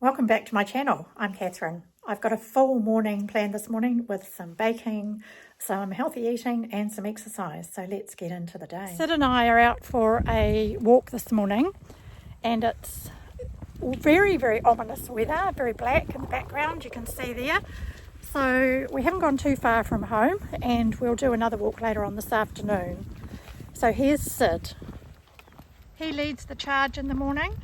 Welcome back to my channel. I'm Catherine. I've got a full morning planned this morning with some baking, some healthy eating and some exercise. So let's get into the day. Sid and I are out for a walk this morning and it's very, very ominous weather, very black in the background, you can see there. So we haven't gone too far from home and we'll do another walk later on this afternoon. So here's Sid. He leads the charge in the morning,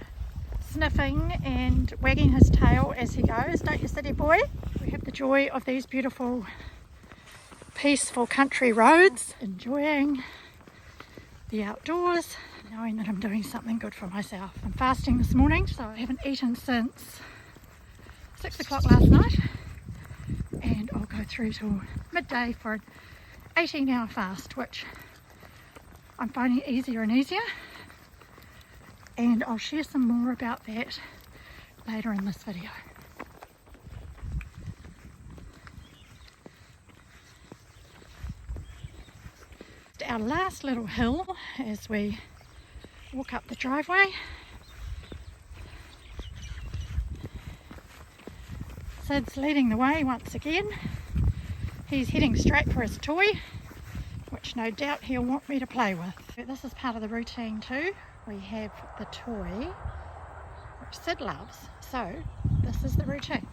sniffing and wagging his tail as he goes, don't you, city boy? We have the joy of these beautiful, peaceful country roads, enjoying the outdoors, knowing that I'm doing something good for myself. I'm fasting this morning, so I haven't eaten since 6 o'clock last night, and I'll go through till midday for an 18-hour fast, which I'm finding easier and easier. And I'll share some more about that later in this video. Our last little hill as we walk up the driveway. Sid's leading the way once again. He's heading straight for his toy, which no doubt he'll want me to play with. This is part of the routine too. We have the toy, which Sid loves, so this is the routine.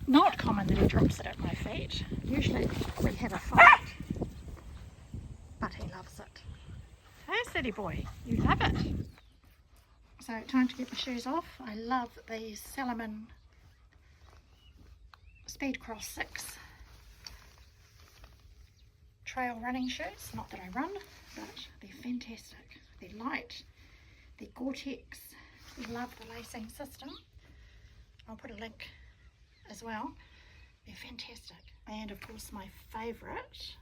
Not common that he drops it at my feet. Usually we have a fight, but he loves it. Hey, city boy, you love it. So time to get my shoes off. I love these Salomon Speed Cross 6 trail running shoes. Not that I run, but they're fantastic. They're light, they're Gore-Tex. Love the lacing system. I'll put a link as well. They're fantastic. And of course my favourite,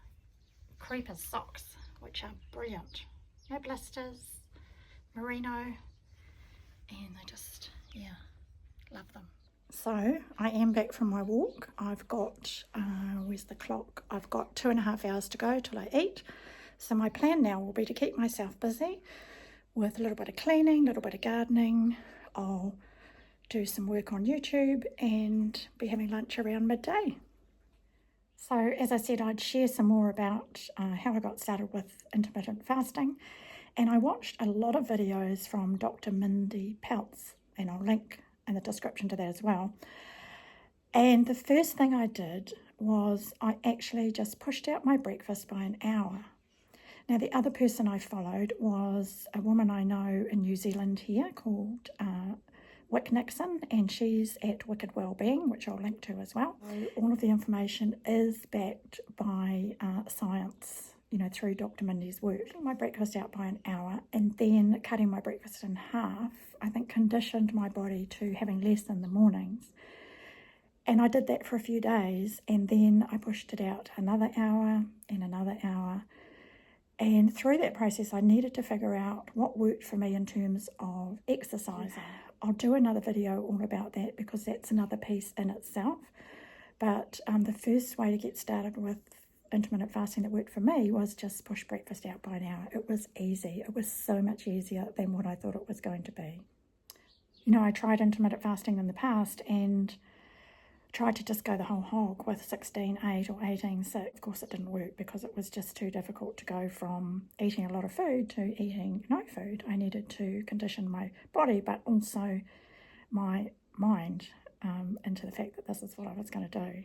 Creepers socks, which are brilliant. No blisters, merino, and they just, yeah, love them. So I am back from my walk. I've got, where's the clock? I've got 2.5 hours to go till I eat. So my plan now will be to keep myself busy with a little bit of cleaning, a little bit of gardening. I'll do some work on YouTube and be having lunch around midday. So as I said, I'd share some more about how I got started with intermittent fasting. And I watched a lot of videos from Dr. Mindy Peltz, and I'll link in the description to that as well. And the first thing I did was I actually just pushed out my breakfast by an hour. Now the other person I followed was a woman I know in New Zealand here called Wick Nixon, and she's at Wicked Wellbeing, which I'll link to as well. All of the information is backed by science, you know, through Dr. Mindy's work. My breakfast out by an hour and then cutting my breakfast in half, I think conditioned my body to having less in the mornings. And I did that for a few days and then I pushed it out another hour and another hour. And through that process, I needed to figure out what worked for me in terms of exercise. I'll do another video all about that because that's another piece in itself. But the first way to get started with intermittent fasting that worked for me was just push breakfast out by an hour. It was easy. It was so much easier than what I thought it was going to be. You know, I tried intermittent fasting in the past and tried to just go the whole hog with 16/8 or 18/6. Of course it didn't work because it was just too difficult to go from eating a lot of food to eating no food. I needed to condition my body but also my mind into the fact that this is what I was going to do.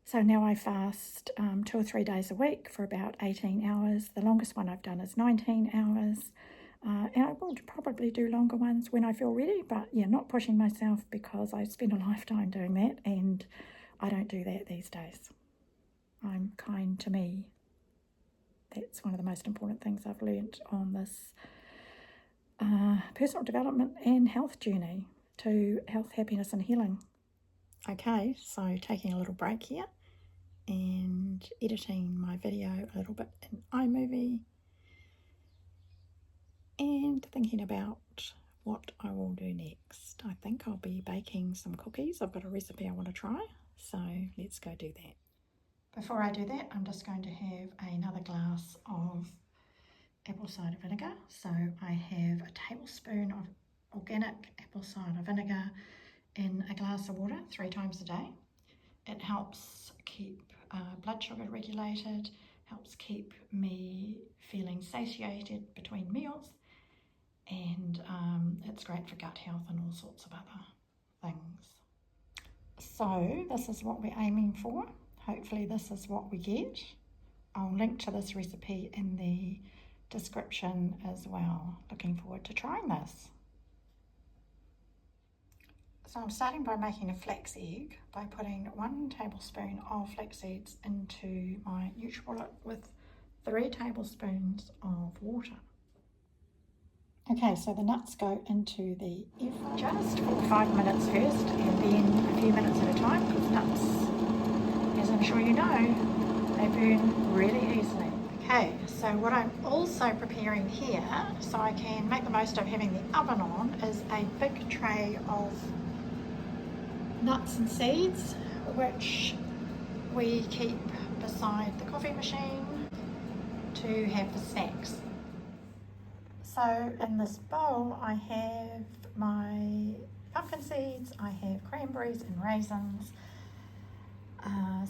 So now I fast 2 or 3 days a week for about 18 hours. The longest one I've done is 19 hours. And I will probably do longer ones when I feel ready, but yeah, not pushing myself because I spent a lifetime doing that and I don't do that these days. I'm kind to me. That's one of the most important things I've learnt on this personal development and health journey to health, happiness and healing. Okay, so taking a little break here and editing my video a little bit in iMovie and thinking about what I will do next. I think I'll be baking some cookies. I've got a recipe I want to try, so let's go do that. Before I do that, I'm just going to have another glass of apple cider vinegar. So I have a tablespoon of organic apple cider vinegar in a glass of water 3 times a day. It helps keep blood sugar regulated, helps keep me feeling satiated between meals, and it's great for gut health and all sorts of other things. So this is what we're aiming for. Hopefully this is what we get. I'll link to this recipe in the description as well. Looking forward to trying this. So I'm starting by making a flax egg by putting 1 tablespoon of flax seeds into my NutriBullet with 3 tablespoons of water. Okay, so the nuts go into the air fryer just for 5 minutes first, and then a few minutes at a time, because nuts, as I'm sure you know, they burn really easily. Okay, so what I'm also preparing here, so I can make the most of having the oven on, is a big tray of nuts and seeds, which we keep beside the coffee machine to have for snacks. So in this bowl I have my pumpkin seeds, I have cranberries and raisins,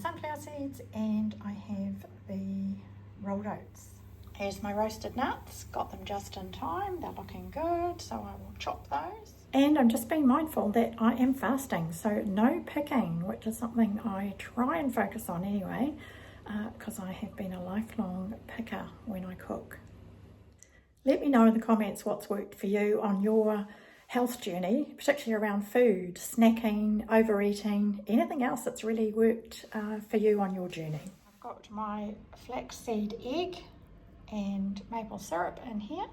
sunflower seeds, and I have the rolled oats. Here's my roasted nuts, got them just in time, they're looking good, so I will chop those. And I'm just being mindful that I am fasting, so no picking, which is something I try and focus on anyway, because I have been a lifelong picker when I cook. Let me know in the comments what's worked for you on your health journey, particularly around food, snacking, overeating, anything else that's really worked for you on your journey. I've got my flaxseed egg and maple syrup in here,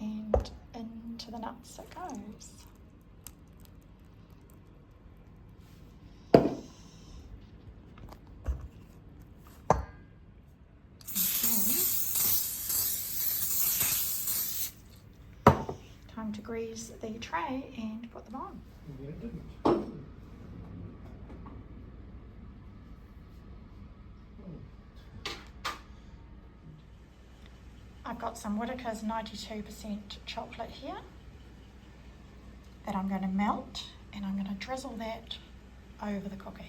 and into the nuts it goes. Time to grease the tray and put them on. Yeah, it didn't. I've got some Whittaker's 92% chocolate here that I'm going to melt, and I'm going to drizzle that over the cookies.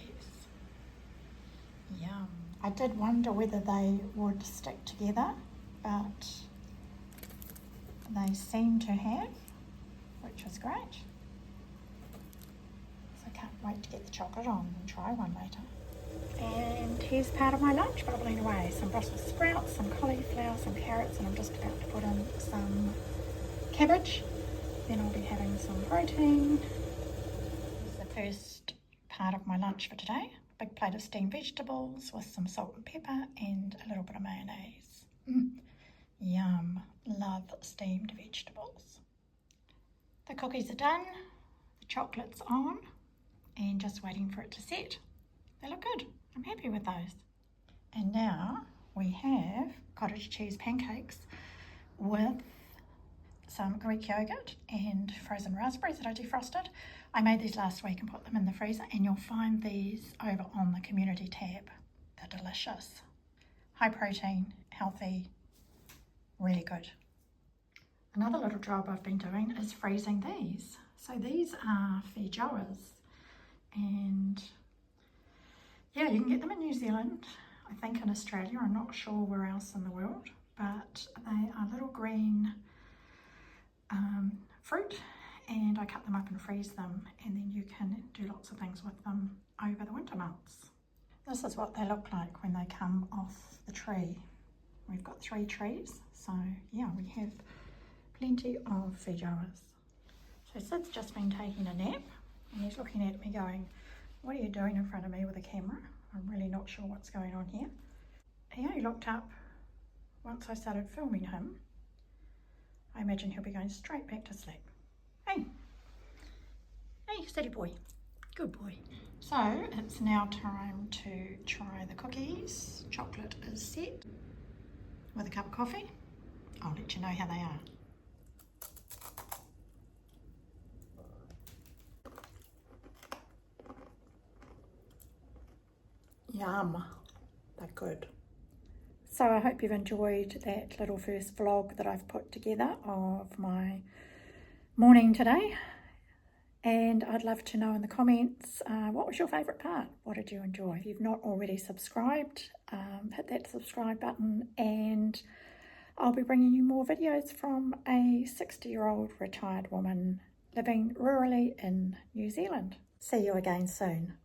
Yum. I did wonder whether they would stick together, but they seem to have, which is great. So I can't wait to get the chocolate on and try one later. And here's part of my lunch bubbling away. Some Brussels sprouts, some cauliflower, some carrots, and I'm just about to put in some cabbage. Then I'll be having some protein. This is the first part of my lunch for today. A big plate of steamed vegetables with some salt and pepper and a little bit of mayonnaise. Yum, love steamed vegetables. The cookies are done, the chocolate's on, and just waiting for it to set. They look good. I'm happy with those. And now we have cottage cheese pancakes with some Greek yogurt and frozen raspberries that I defrosted. I made these last week and put them in the freezer, and you'll find these over on the community tab. They're delicious. High protein, healthy, really good. Another little job I've been doing is freezing these. So these are feijoas, and yeah, you can get them in New Zealand, I think in Australia, I'm not sure where else in the world, but they are little green fruit, and I cut them up and freeze them, and then you can do lots of things with them over the winter months. This is what they look like when they come off the tree. We've got 3 trees, so yeah, we have plenty of feijoas. So Sid's just been taking a nap, and he's looking at me going, "What are you doing in front of me with a camera? I'm really not sure what's going on here." He only looked up once I started filming him. I imagine he'll be going straight back to sleep. Hey, steady boy, good boy. So it's now time to try the cookies. Chocolate is set with a cup of coffee. I'll let you know how they are. Yum. they're good. So I hope you've enjoyed that little first vlog that I've put together of my morning today. And I'd love to know in the comments, what was your favourite part? What did you enjoy? If you've not already subscribed, hit that subscribe button, and I'll be bringing you more videos from a 60-year-old retired woman living rurally in New Zealand. See you again soon.